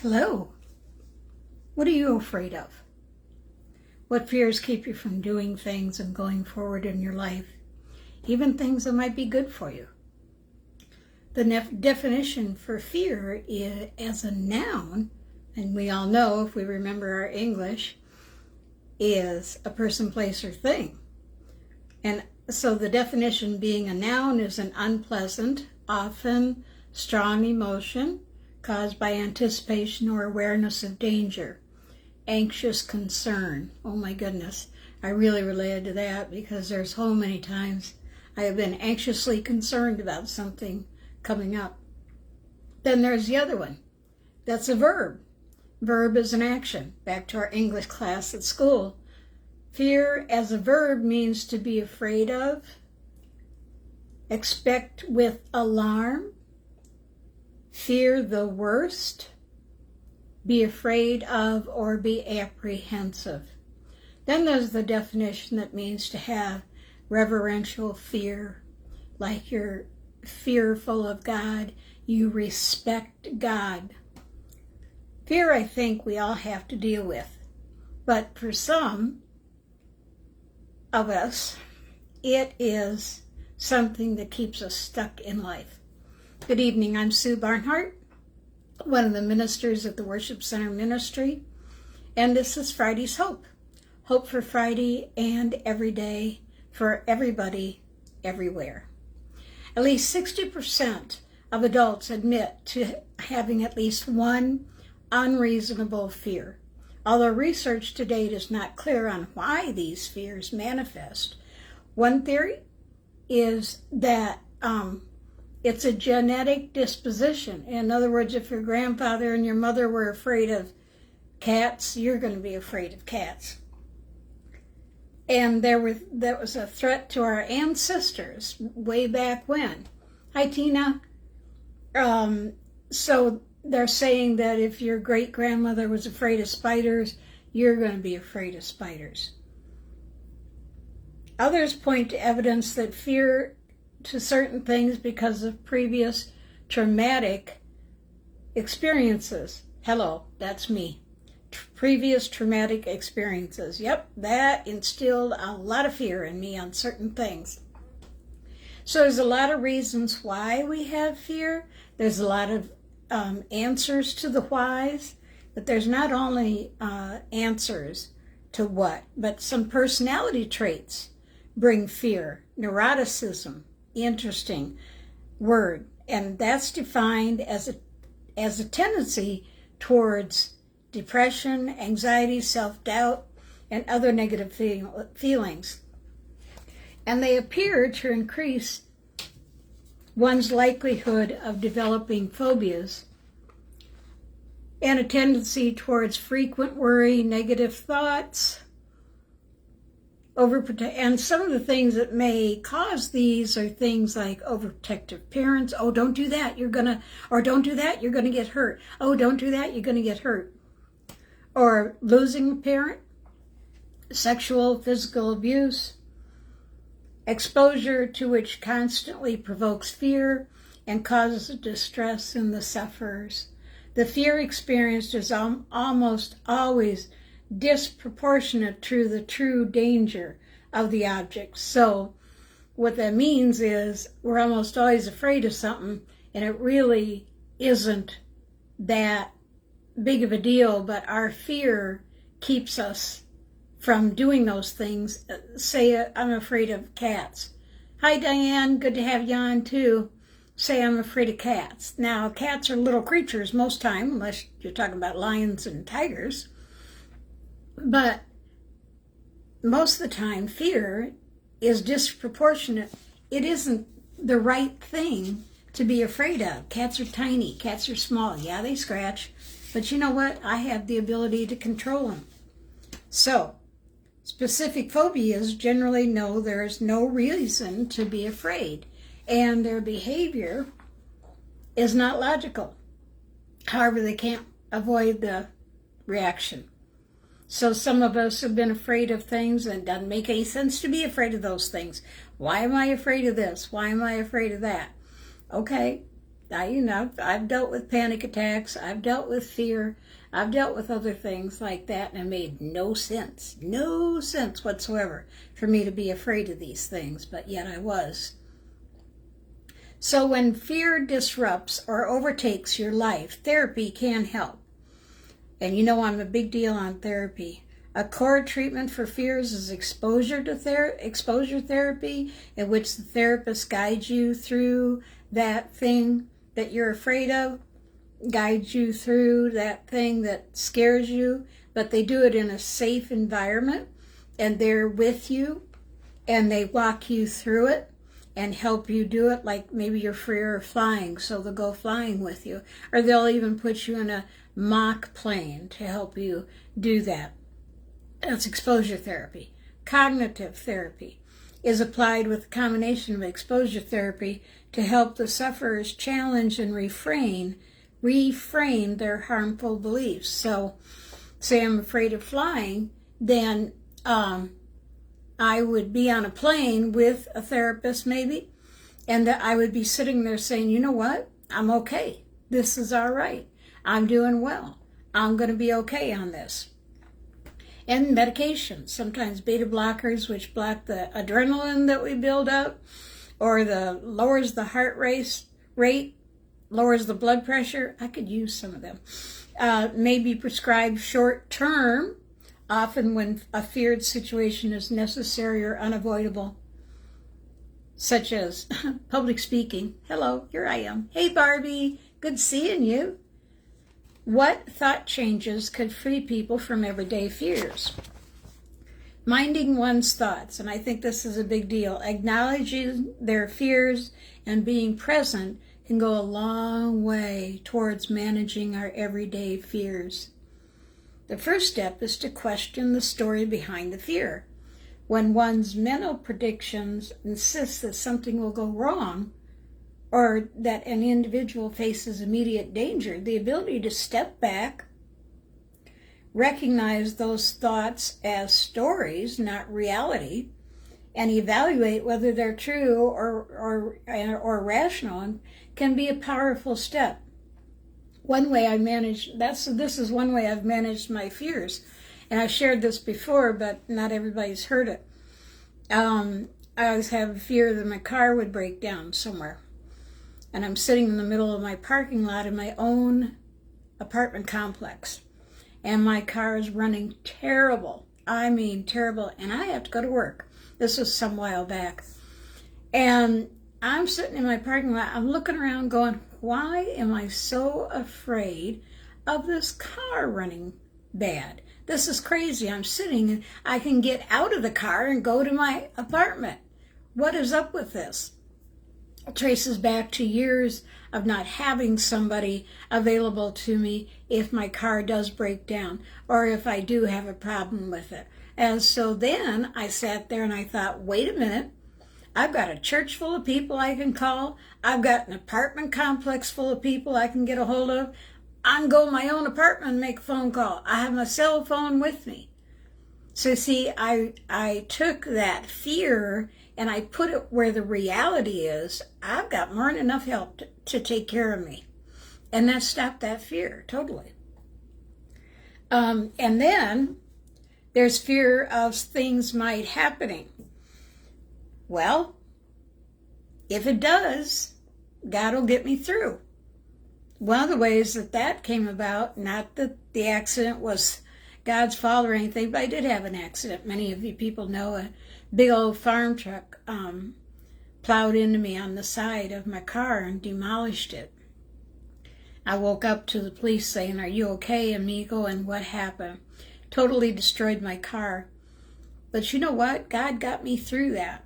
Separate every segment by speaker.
Speaker 1: Hello. What are you afraid of? What fears keep you from doing things and going forward in your life, even things that might be good for you? The definition for fear is, as a noun, and we all know if we remember our English, is a person, place, or thing. And so the definition being a noun is an unpleasant, often strong emotion caused by anticipation or awareness of danger. Anxious concern. Oh my goodness. I really related to that because there's so many times I have been anxiously concerned about something coming up. Then there's the other one. That's a verb. Verb is an action. Back to our English class at school. Fear as a verb means to be afraid of, expect with alarm, fear the worst, be afraid of, or be apprehensive. Then there's the definition that means to have reverential fear, like you're fearful of God, you respect God. Fear, I think, we all have to deal with. But for some of us, it is something that keeps us stuck in life. Good evening, I'm Sue Barnhart, one of the ministers at the Worship Center Ministry, and this is Friday's Hope. Hope for Friday and every day for everybody, everywhere. At least 60% of adults admit to having at least one unreasonable fear. Although research to date is not clear on why these fears manifest, one theory is that it's a genetic disposition. In other words, if your grandfather and your mother were afraid of cats, you're going to be afraid of cats. And that was a threat to our ancestors way back when. Hi, Tina. So they're saying that if your great-grandmother was afraid of spiders, you're going to be afraid of spiders. Others point to evidence that fear to certain things because of previous traumatic experiences. Hello, that's me. Previous traumatic experiences. Yep, that instilled a lot of fear in me on certain things. So there's a lot of reasons why we have fear. There's a lot of answers to the whys, but there's not only answers to what, but some personality traits bring fear. Neuroticism, interesting word, and that's defined as a tendency towards depression, anxiety, self-doubt, and other negative feelings. And they appear to increase one's likelihood of developing phobias and a tendency towards frequent worry, negative thoughts, and some of the things that may cause these are things like overprotective parents. Oh, don't do that, or don't do that, you're gonna get hurt. Oh, don't do that, you're gonna get hurt. Or losing a parent, sexual, physical abuse, exposure to which constantly provokes fear and causes distress in the sufferers. The fear experienced is almost always disproportionate to the true danger of the object. So what that means is we're almost always afraid of something and it really isn't that big of a deal, but our fear keeps us from doing those things. Say I'm afraid of cats. Hi Diane, good to have you on too. Say I'm afraid of cats. Now cats are little creatures most time, unless you're talking about lions and tigers. But most of the time, fear is disproportionate. It isn't the right thing to be afraid of. Cats are tiny. Cats are small. Yeah, they scratch. But you know what? I have the ability to control them. So, specific phobias generally know there is no reason to be afraid, and their behavior is not logical. However, they can't avoid the reaction. So some of us have been afraid of things and it doesn't make any sense to be afraid of those things. Why am I afraid of this? Why am I afraid of that? Okay, I've dealt with panic attacks. I've dealt with fear. I've dealt with other things like that, and it made no sense whatsoever for me to be afraid of these things, but yet I was. So when fear disrupts or overtakes your life, therapy can help. And I'm a big deal on therapy. A core treatment for fears is exposure therapy, in which the therapist guides you through that thing that you're afraid of, guides you through that thing that scares you, but they do it in a safe environment, and they're with you, and they walk you through it and help you do it. Like maybe you're afraid of flying, so they'll go flying with you, or they'll even put you in a mock plane to help you do that. That's exposure therapy. Cognitive therapy is applied with a combination of exposure therapy to help the sufferers challenge and reframe their harmful beliefs. So, say I'm afraid of flying, then I would be on a plane with a therapist maybe, and that I would be sitting there saying, you know what? I'm okay. This is all right. I'm doing well. I'm going to be okay on this. And medication, sometimes beta blockers, which block the adrenaline that we build up, or lowers the heart rate, lowers the blood pressure. I could use some of them. May be prescribed short term, often when a feared situation is necessary or unavoidable, such as public speaking. Hello, here I am. Hey, Barbie, good seeing you. What thought changes could free people from everyday fears? Minding one's thoughts, and I think this is a big deal. Acknowledging their fears and being present can go a long way towards managing our everyday fears. The first step is to question the story behind the fear. When one's mental predictions insist that something will go wrong, or that an individual faces immediate danger, the ability to step back, recognize those thoughts as stories, not reality, and evaluate whether they're true or rational, can be a powerful step. This is one way I've managed my fears, and I've shared this before, but not everybody's heard it. I always have a fear that my car would break down somewhere. And I'm sitting in the middle of my parking lot in my own apartment complex. And my car is running terrible. I mean terrible. And I have to go to work. This was some while back. And I'm sitting in my parking lot. I'm looking around going, why am I so afraid of this car running bad? This is crazy. I'm sitting and I can get out of the car and go to my apartment. What is up with this? It traces back to years of not having somebody available to me if my car does break down or if I do have a problem with it. And so then I sat there and I thought, wait a minute, I've got a church full of people I can call. I've got an apartment complex full of people I can get a hold of. I can go to my own apartment and make a phone call. I have my cell phone with me. So see, I took that fear and I put it where the reality is. I've got more than enough help to take care of me. And that stopped that fear totally. And then there's fear of things might happening. Well, if it does, God will get me through. One of the ways that came about, not that the accident was God's fault or anything, but I did have an accident. Many of you people know a big old farm truck plowed into me on the side of my car and demolished it. I woke up to the police saying, "Are you okay?" and me going, "What happened?" Totally destroyed my car. But you know what? God got me through that.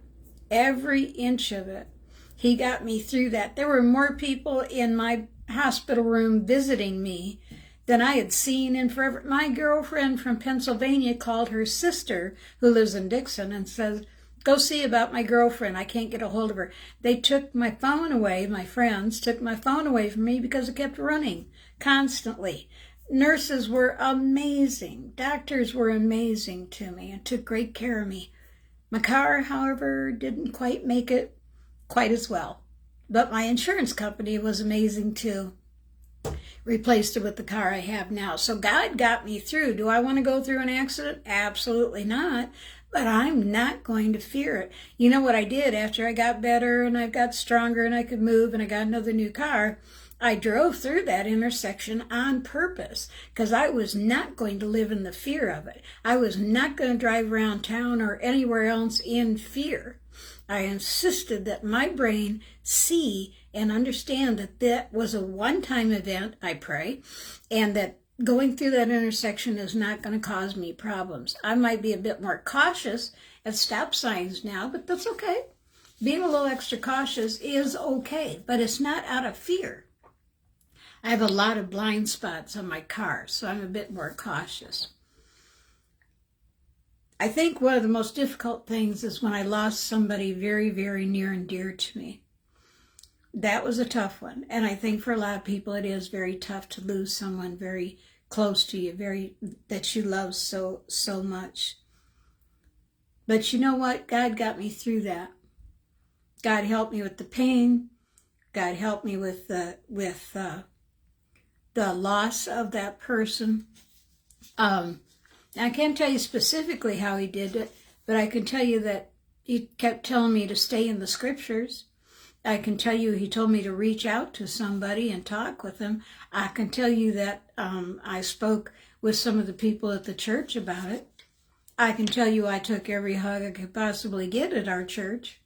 Speaker 1: Every inch of it. He got me through that. There were more people in my hospital room visiting me than I had seen in forever. My girlfriend from Pennsylvania called her sister, who lives in Dixon, and says, "Go see about my girlfriend. I can't get a hold of her." They took my phone away. My friends took my phone away from me because it kept running constantly. Nurses were amazing. Doctors were amazing to me and took great care of me. My car, however, didn't quite make it quite as well. But my insurance company was amazing too. Replaced it with the car I have now. So God got me through. Do I want to go through an accident? Absolutely not. But I'm not going to fear it. You know what I did after I got better and I got stronger and I could move and I got another new car? I drove through that intersection on purpose because I was not going to live in the fear of it. I was not going to drive around town or anywhere else in fear. I insisted that my brain see and understand that that was a one-time event, I pray, and that going through that intersection is not going to cause me problems. I might be a bit more cautious at stop signs now, but that's okay. Being a little extra cautious is okay, but it's not out of fear. I have a lot of blind spots on my car, so I'm a bit more cautious. I think one of the most difficult things is when I lost somebody very, very near and dear to me. That was a tough one. And I think for a lot of people it is very tough to lose someone very close to you, that you love so much. But you know what? God got me through that. God helped me with the pain. God helped me with the loss of that person. I can't tell you specifically how he did it, but I can tell you that he kept telling me to stay in the scriptures. I can tell you he told me to reach out to somebody and talk with them. I can tell you that I spoke with some of the people at the church about it. I can tell you I took every hug I could possibly get at our church.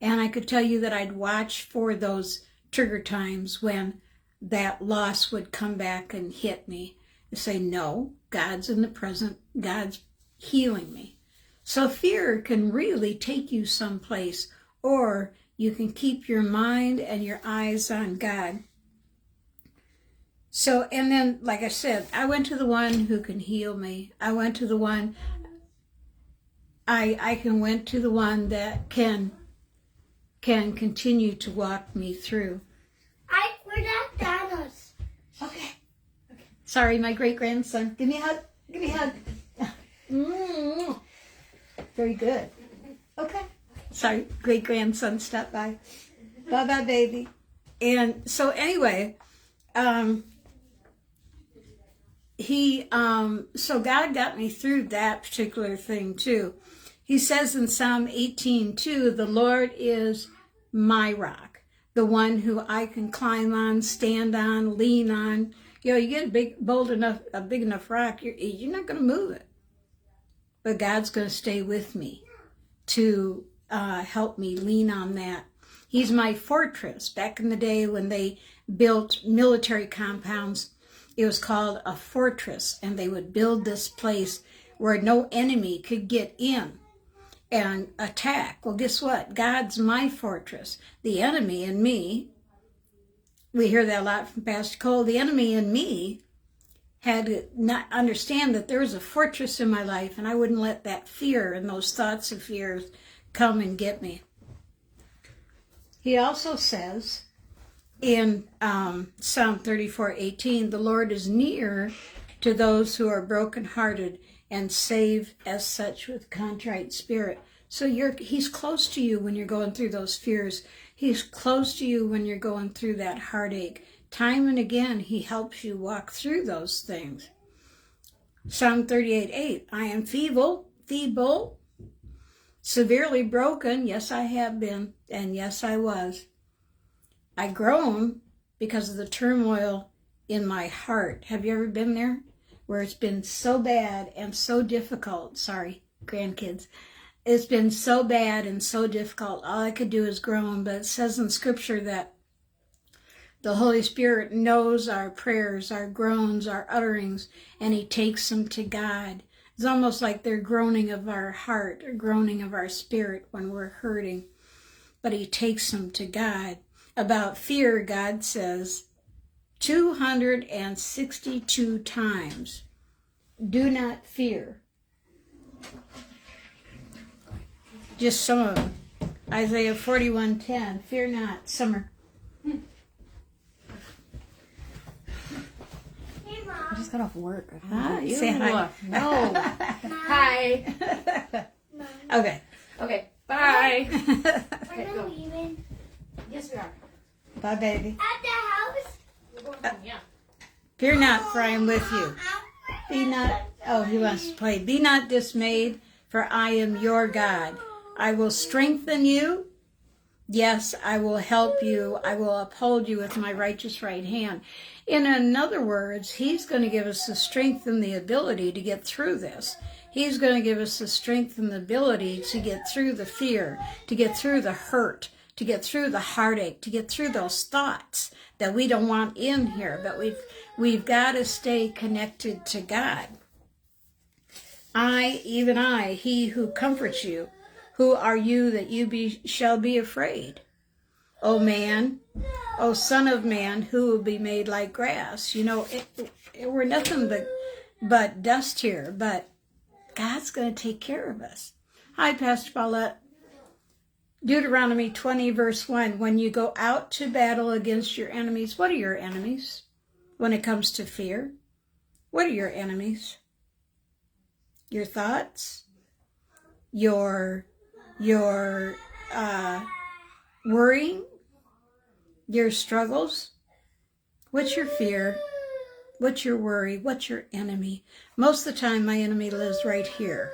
Speaker 1: And I could tell you that I'd watch for those trigger times when that loss would come back and hit me. And say, no, God's in the present. God's healing me. So fear can really take you someplace, or you can keep your mind and your eyes on God. So, and then, like I said, I went to the one who can heal me. I went to the one, went to the one that can continue to walk me through.
Speaker 2: We're not Thanos.
Speaker 1: Okay. Sorry, my great-grandson. Give me a hug. Give me a hug. Very good. Okay. Sorry, great-grandson stopped by. Bye-bye, baby. And so anyway, so God got me through that particular thing too. He says in Psalm 18:2, the Lord is my rock, the one who I can climb on, stand on, lean on. You know, you get a big enough rock, you're not going to move it. But God's going to stay with me to help me lean on that. He's my fortress. Back in the day when they built military compounds, it was called a fortress, and they would build this place where no enemy could get in and attack. Well, guess what? God's my fortress. The enemy in me, we hear that a lot from Pastor Cole, the enemy in me had to not understand that there was a fortress in my life, and I wouldn't let that fear and those thoughts of fear come and get me. He also says in Psalm 34:18, the Lord is near to those who are brokenhearted and save as such with contrite spirit. So he's close to you when you're going through those fears. He's close to you when you're going through that heartache. Time and again, he helps you walk through those things. Psalm 38:8, I am feeble, severely broken. Yes, I have been, and yes, I was. I groan because of the turmoil in my heart. Have you ever been there? Where it's been so bad and so difficult. Sorry, grandkids. It's been so bad and so difficult. All I could do is groan, but it says in Scripture that the Holy Spirit knows our prayers, our groans, our utterings, and he takes them to God. It's almost like they're groaning of our heart or groaning of our spirit when we're hurting. But he takes them to God. About fear, God says 262 times, do not fear. Just some of them. Isaiah 41:10, fear not, Summer.
Speaker 2: Hey, Mom.
Speaker 3: I just got off work.
Speaker 1: Hi, say hi.
Speaker 3: No. Hi.
Speaker 1: Okay.
Speaker 3: Okay. Bye.
Speaker 2: We're not leaving.
Speaker 3: Yes, Yes, we are.
Speaker 1: Bye, baby.
Speaker 2: At the house.
Speaker 3: We're going home, yeah.
Speaker 1: Fear not, for I am with you. Be not, oh, he wants to play. Be not dismayed, for I am your God. I will strengthen you. Yes, I will help you. I will uphold you with my righteous right hand. In other words, he's going to give us the strength and the ability to get through this. He's going to give us the strength and the ability to get through the fear, to get through the hurt, to get through the heartache, to get through those thoughts that we don't want in here. But we've got to stay connected to God. Even I, he who comforts you, who are you that you shall be afraid? O man, O son of man, who will be made like grass? You know, we're nothing but dust here, but God's going to take care of us. Hi, Pastor Paulette. Deuteronomy 20, verse 1. When you go out to battle against your enemies, what are your enemies? When it comes to fear, what are your enemies? Your thoughts? Your worrying? Your struggles? What's your fear? What's your worry? What's your enemy? Most of the time, my enemy lives right here.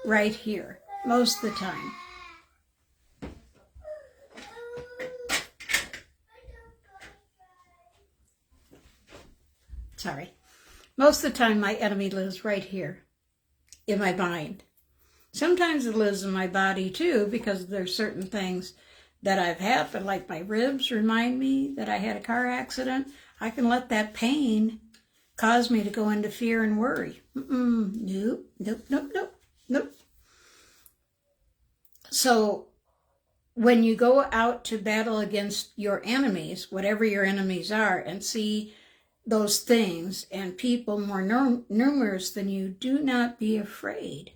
Speaker 1: Right here. Most of the time. Sorry. Most of the time, my enemy lives right here in my mind. Sometimes it lives in my body too, because there's certain things that I've happened, like my ribs remind me that I had a car accident. I can let that pain cause me to go into fear and worry. Nope. So when you go out to battle against your enemies, whatever your enemies are, and see those things and people more numerous than you, do not be afraid.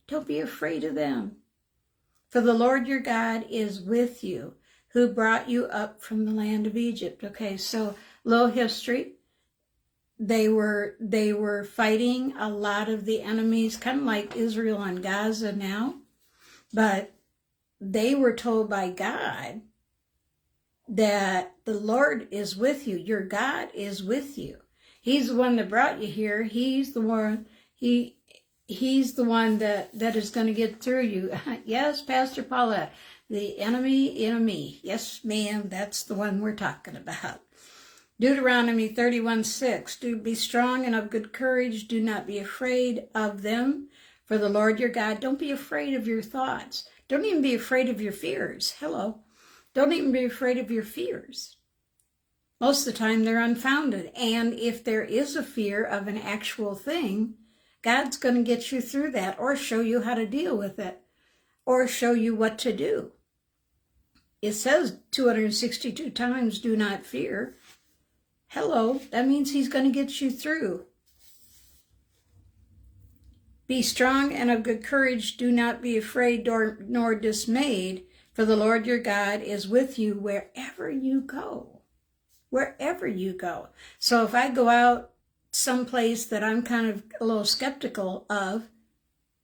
Speaker 1: Don't be afraid of them. For the Lord your God is with you, who brought you up from the land of Egypt. Okay, so little history. They were fighting a lot of the enemies, kind of like Israel and Gaza now. But they were told by God that the Lord is with you. Your God is with you. He's the one that brought you here. He's the one, He's the one that is going to get through you. Yes, Pastor Paulette, the enemy. Yes, ma'am, that's the one we're talking about. Deuteronomy 31:6. Do be strong and of good courage. Do not be afraid of them. For the Lord your God, don't be afraid of your thoughts. Don't even be afraid of your fears. Hello. Don't even be afraid of your fears. Most of the time they're unfounded. And if there is a fear of an actual thing, God's going to get you through that, or show you how to deal with it, or show you what to do. It says 262 times, do not fear. Hello, that means he's going to get you through. Be strong and of good courage. Do not be afraid nor dismayed, for the Lord your God is with you wherever you go. Wherever you go. So if I go out someplace that I'm kind of a little skeptical of,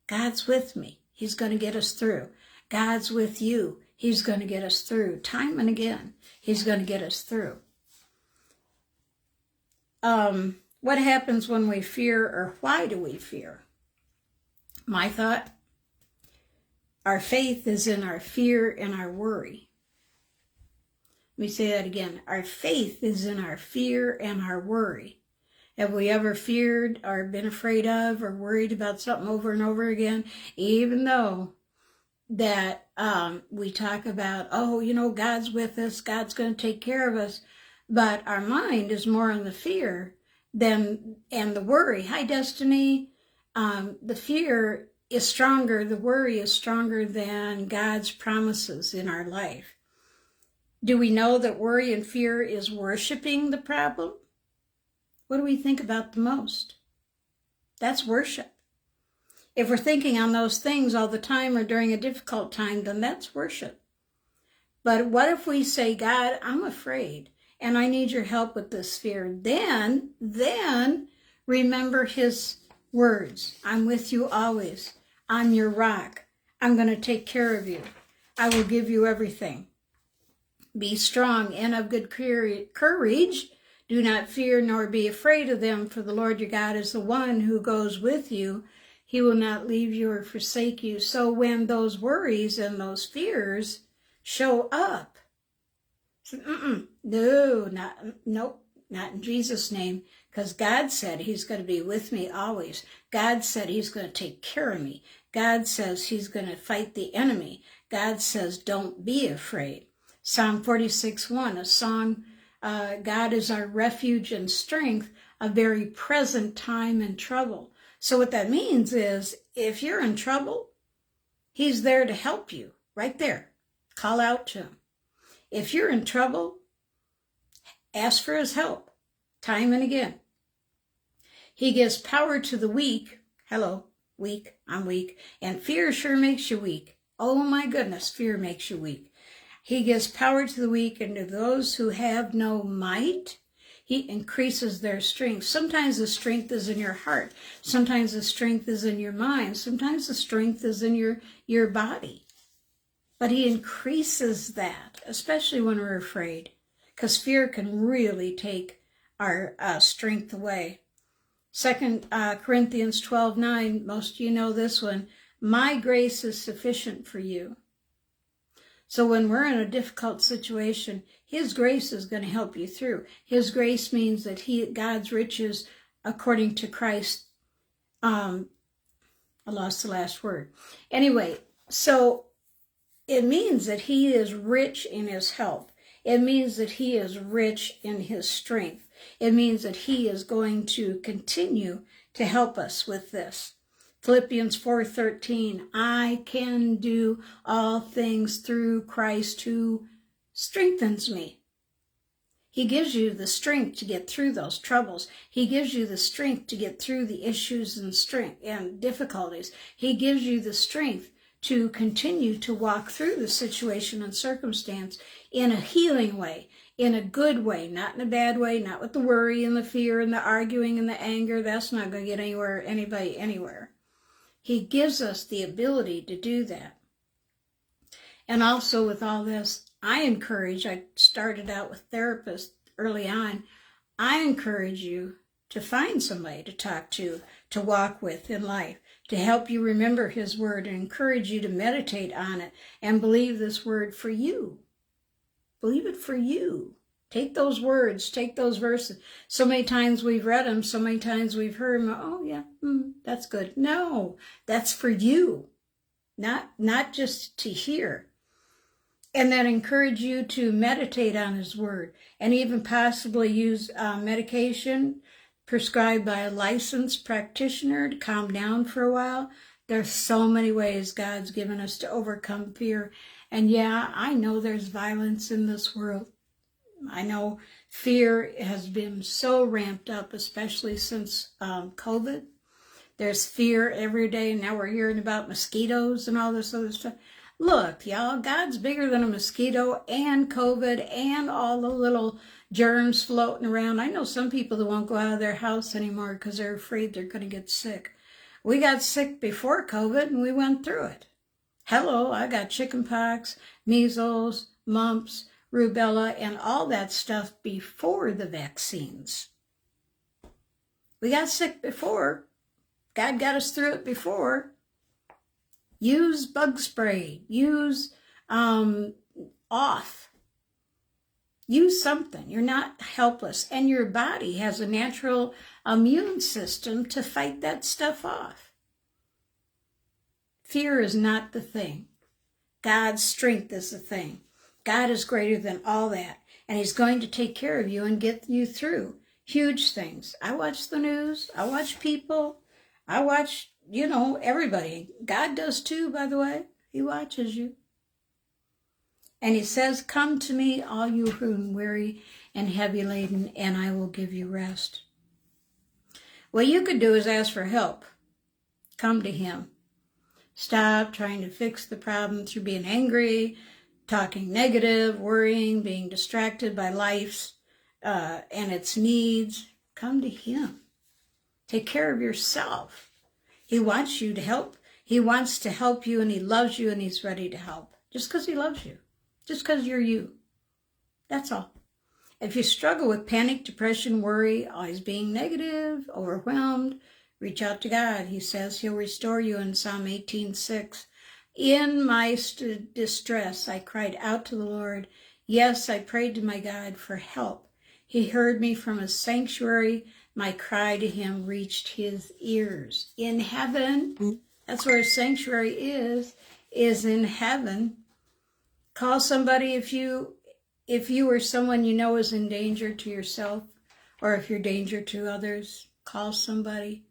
Speaker 1: God's with me. He's going to get us through. God's with you. He's going to get us through. Time and again, he's going to get us through. What happens when we fear, or why do we fear? My thought, our faith is in our fear and our worry. Let me say that again. Our faith is in our fear and our worry. Have we ever feared or been afraid of or worried about something over and over again? Even though that we talk about, God's with us, God's going to take care of us. But our mind is more on the fear and the worry. Hi, Destiny. The fear is stronger, the worry is stronger than God's promises in our life. Do we know that worry and fear is worshiping the problem? What do we think about the most? That's worship. If we're thinking on those things all the time or during a difficult time, then that's worship. But what if we say, God, I'm afraid and I need your help with this fear? Then remember his words. I'm with you always. I'm your rock. I'm going to take care of you. I will give you everything. Be strong and of good courage. Do not fear nor be afraid of them, for the Lord your God is the one who goes with you. He will not leave you or forsake you. So when those worries and those fears show up, nope, not in Jesus' name, because God said he's going to be with me always. God said he's going to take care of me. God says he's going to fight the enemy. God says don't be afraid. Psalm 46:1, a song, God is our refuge and strength, a very present time in trouble. So what that means is if you're in trouble, he's there to help you right there. Call out to him. If you're in trouble, ask for his help time and again. He gives power to the weak. Hello, weak, I'm weak. And fear sure makes you weak. Oh my goodness, fear makes you weak. He gives power to the weak, and to those who have no might, he increases their strength. Sometimes the strength is in your heart. Sometimes the strength is in your mind. Sometimes the strength is in your body. But he increases that, especially when we're afraid, because fear can really take our strength away. 2 Corinthians 12:9, most of you know this one. My grace is sufficient for you. So when we're in a difficult situation, his grace is going to help you through. His grace means that God's riches, according to Christ, I lost the last word. Anyway, so it means that he is rich in his help. It means that he is rich in his strength. It means that he is going to continue to help us with this. Philippians 4:13, I can do all things through Christ who strengthens me. He gives you the strength to get through those troubles. He gives you the strength to get through the issues and difficulties. He gives you the strength to continue to walk through the situation and circumstance in a healing way, in a good way, not in a bad way, not with the worry and the fear and the arguing and the anger. That's not going to get anybody anywhere. He gives us the ability to do that. And also with all this, I started out with therapists early on. I encourage you to find somebody to talk to walk with in life, to help you remember his word and encourage you to meditate on it and believe this word for you. Believe it for you. Take those words, take those verses. So many times we've read them, so many times we've heard them. Oh yeah, that's good. No, that's for you, not just to hear. And then encourage you to meditate on his word and even possibly use medication prescribed by a licensed practitioner to calm down for a while. There's so many ways God's given us to overcome fear. And yeah, I know there's violence in this world. I know fear has been so ramped up, especially since COVID. There's fear every day. Now we're hearing about mosquitoes and all this other stuff. Look, y'all, God's bigger than a mosquito and COVID and all the little germs floating around. I know some people that won't go out of their house anymore because they're afraid they're going to get sick. We got sick before COVID and we went through it. Hello, I got chickenpox, measles, mumps, rubella, and all that stuff before the vaccines. We got sick before. God got us through it before. Use bug spray. Use off. Use something. You're not helpless. And your body has a natural immune system to fight that stuff off. Fear is not the thing. God's strength is the thing. God is greater than all that, and he's going to take care of you and get you through huge things. I watch the news. I watch people. I watch, everybody. God does too, by the way. He watches you. And he says, come to me, all you who are weary and heavy laden, and I will give you rest. What you could do is ask for help. Come to him. Stop trying to fix the problem through being angry, talking negative, worrying, being distracted by life's and its needs. Come to him. Take care of yourself. He wants you to help. He wants to help you, and he loves you, and he's ready to help. Just because he loves you. Just because you're you. That's all. If you struggle with panic, depression, worry, always being negative, overwhelmed, reach out to God. He says he'll restore you in Psalm 18:6. In my distress, I cried out to the Lord. Yes, I prayed to my God for help. He heard me from a sanctuary. My cry to him reached his ears. In heaven, that's where a sanctuary is in heaven. Call somebody if you or someone you know is in danger to yourself, or if you're danger to others, call somebody.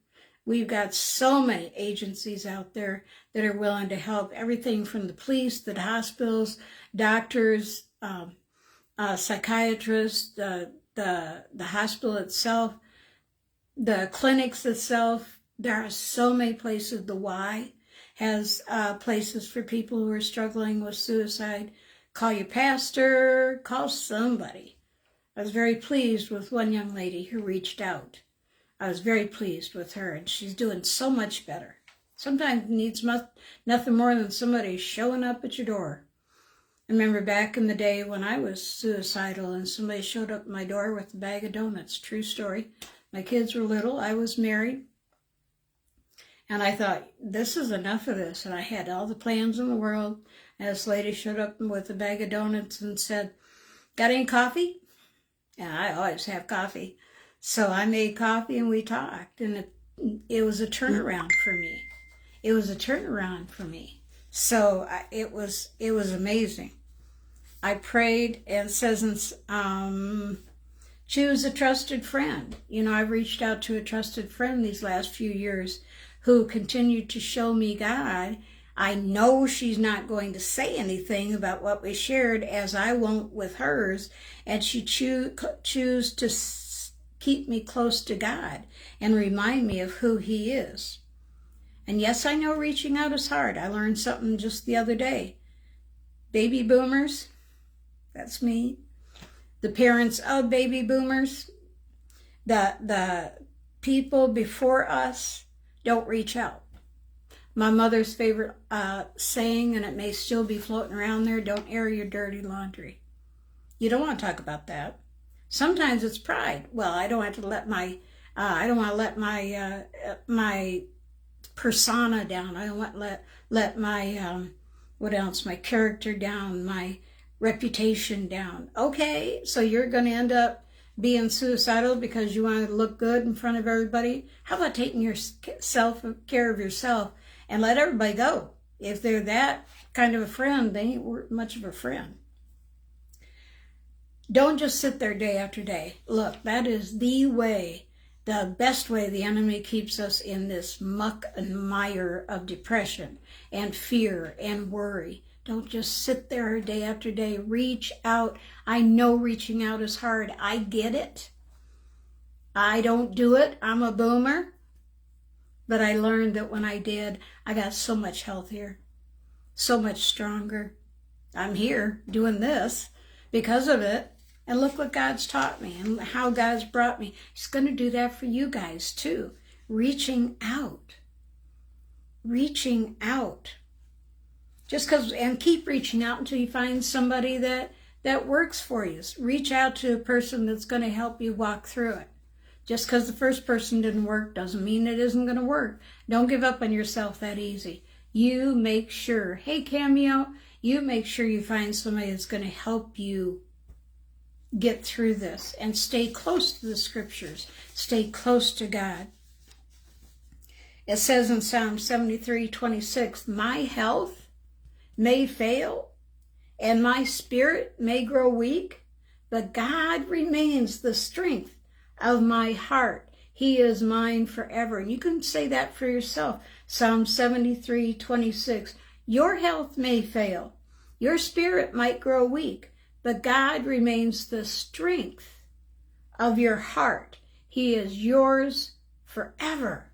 Speaker 1: We've got so many agencies out there that are willing to help. Everything from the police, the hospitals, doctors, psychiatrists, the hospital itself, the clinics itself. There are so many places. The Y has places for people who are struggling with suicide. Call your pastor, call somebody. I was very pleased with one young lady who reached out. I was very pleased with her, and she's doing so much better. Sometimes it needs nothing more than somebody showing up at your door. I remember back in the day when I was suicidal and somebody showed up at my door with a bag of donuts. True story. My kids were little. I was married. And I thought, this is enough of this. And I had all the plans in the world. And this lady showed up with a bag of donuts and said, got any coffee? And I always have coffee. So I made coffee and we talked. And it was a turnaround for me. It was a turnaround for me. So it was amazing. I prayed, and it says, choose a trusted friend. You know, I've reached out to a trusted friend these last few years who continued to show me God. I know she's not going to say anything about what we shared, as I won't with hers, and she choose to keep me close to God and remind me of who he is. And yes, I know reaching out is hard. I learned something just the other day. Baby boomers, that's me. The parents of baby boomers, the people before us, don't reach out. My mother's favorite saying, and it may still be floating around there, don't air your dirty laundry. You don't want to talk about that. Sometimes it's pride. Well, I don't have to let my my persona down. I don't want to let my my character down, my reputation down. Okay, so you're going to end up being suicidal because you want to look good in front of everybody? How about taking care of yourself and let everybody go? If they're that kind of a friend, they ain't much of a friend. Don't just sit there day after day. Look, that is the best way the enemy keeps us in this muck and mire of depression and fear and worry. Don't just sit there day after day. Reach out. I know reaching out is hard. I get it. I don't do it. I'm a boomer. But I learned that when I did, I got so much healthier, so much stronger. I'm here doing this because of it. And look what God's taught me and how God's brought me. He's going to do that for you guys too. Reaching out. Reaching out. And keep reaching out until you find somebody that works for you. Reach out to a person that's going to help you walk through it. Just because the first person didn't work doesn't mean it isn't going to work. Don't give up on yourself that easy. You make sure, hey Cameo, you make sure you find somebody that's going to help you get through this and stay close to the scriptures. Stay close to God. It says in Psalm 73:26, my health may fail and my spirit may grow weak, but God remains the strength of my heart. He is mine forever. And you can say that for yourself. Psalm 73:26. Your health may fail. Your spirit might grow weak, but God remains the strength of your heart. He is yours forever.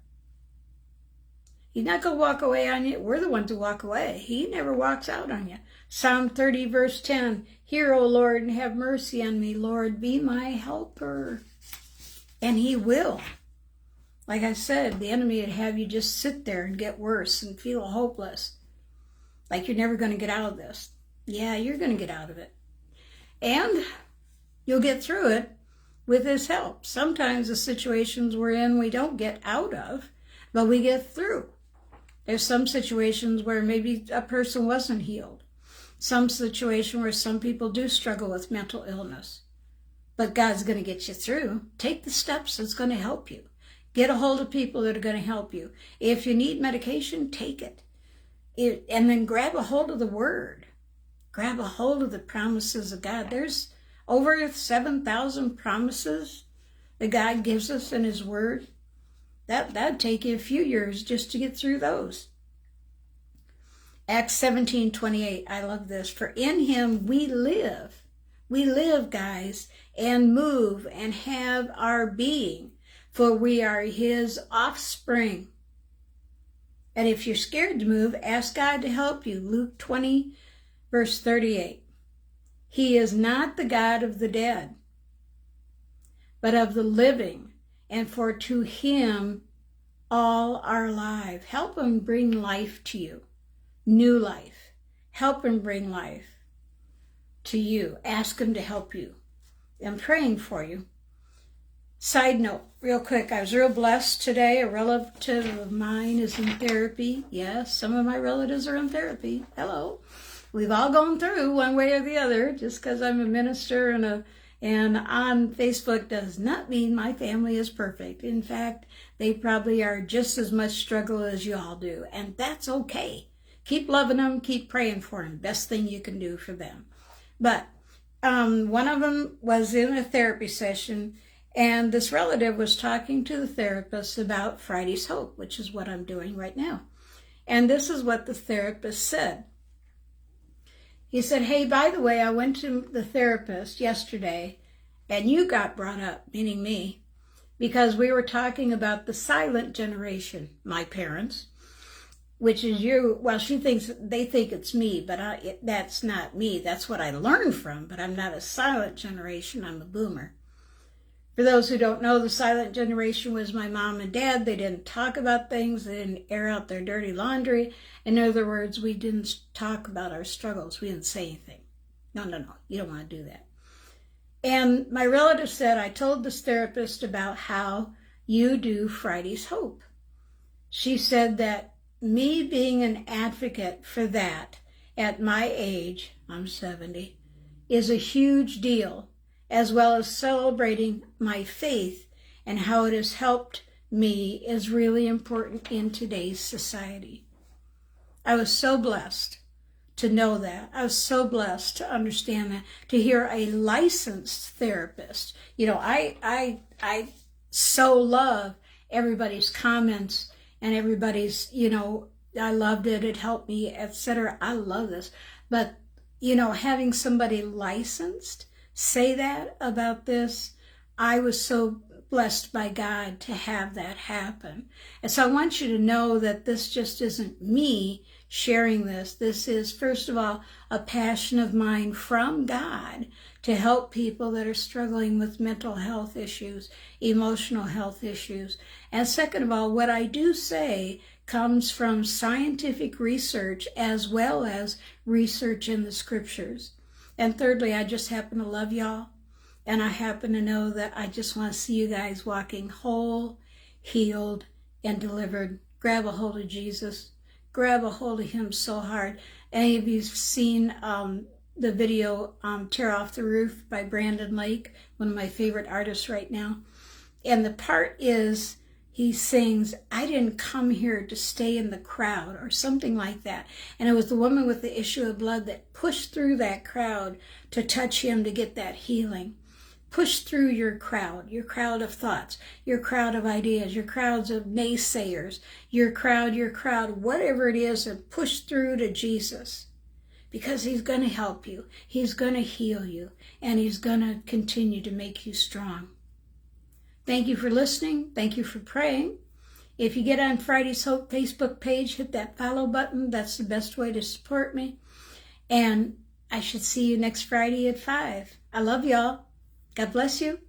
Speaker 1: He's not going to walk away on you. We're the ones who walk away. He never walks out on you. Psalm 30, verse 10. Hear, O Lord, and have mercy on me. Lord, be my helper. And he will. Like I said, the enemy would have you just sit there and get worse and feel hopeless. Like you're never going to get out of this. Yeah, you're going to get out of it. And You'll get through it with his help. Sometimes the situations we're in, we don't get out of, but we get through. There's some situations where maybe a person wasn't healed. Some situation where some people do struggle with mental illness. But God's going to get you through. Take the steps that's going to help you. Get a hold of people that are going to help you. If you need medication, take it. And then grab a hold of the Word. Grab a hold of the promises of God. There's over 7,000 promises that God gives us in His Word. That'd take you a few years just to get through those. Acts 17:28, I love this. For in Him we live. We live, guys, and move and have our being, for we are His offspring. And if you're scared to move, ask God to help you. Luke 20, verse 38. He is not the God of the dead, but of the living, and for to Him all are alive. Help Him bring life to you, new life. Help Him bring life to you. Ask Him to help you. I'm praying for you. Side note, real quick, I was real blessed today. A relative of mine is in therapy. Yes, some of my relatives are in therapy. Hello. We've all gone through one way or the other. Just because I'm a minister and on Facebook does not mean my family is perfect. In fact, they probably are just as much struggle as you all do. And that's okay. Keep loving them. Keep praying for them. Best thing you can do for them. But one of them was in a therapy session, and this relative was talking to the therapist about Friday's Hope, which is what I'm doing right now. And this is what the therapist said. He said, hey, by the way, I went to the therapist yesterday, and you got brought up, meaning me, because we were talking about the silent generation, my parents, which is you. Well, they think it's me, but that's not me. That's what I learned from, but I'm not a silent generation. I'm a boomer. For those who don't know, the silent generation was my mom and dad. They didn't talk about things. They didn't air out their dirty laundry. In other words, we didn't talk about our struggles. We didn't say anything. No, you don't want to do that. And my relative said, I told this therapist about how you do Friday's Hope. She said that me being an advocate for that at my age, I'm 70, is a huge deal, as well as celebrating my faith and how it has helped me is really important in today's society. I was so blessed to know that. I was so blessed to understand that, to hear a licensed therapist. You know, I so love everybody's comments and everybody's, I loved it, it helped me, etc. I love this. But, having somebody licensed say that about this, I was so blessed by God to have that happen. And so I want you to know that this just isn't me sharing this. This is, first of all, a passion of mine from God to help people that are struggling with mental health issues, emotional health issues. And second of all, what I do say comes from scientific research as well as research in the scriptures. And thirdly, I just happen to love y'all. And I happen to know that I just want to see you guys walking whole, healed, and delivered. Grab a hold of Jesus. Grab a hold of Him so hard. Any of you have seen the video Tear Off the Roof by Brandon Lake, one of my favorite artists right now. And the part is, he sings, I didn't come here to stay in the crowd, or something like that. And it was the woman with the issue of blood that pushed through that crowd to touch him to get that healing. Push through your crowd of thoughts, your crowd of ideas, your crowds of naysayers, your crowd, whatever it is, and push through to Jesus. Because He's going to help you. He's going to heal you. And He's going to continue to make you strong. Thank you for listening. Thank you for praying. If you get on Friday's Hope Facebook page, hit that follow button. That's the best way to support me. And I should see you next Friday at 5. I love y'all. God bless you.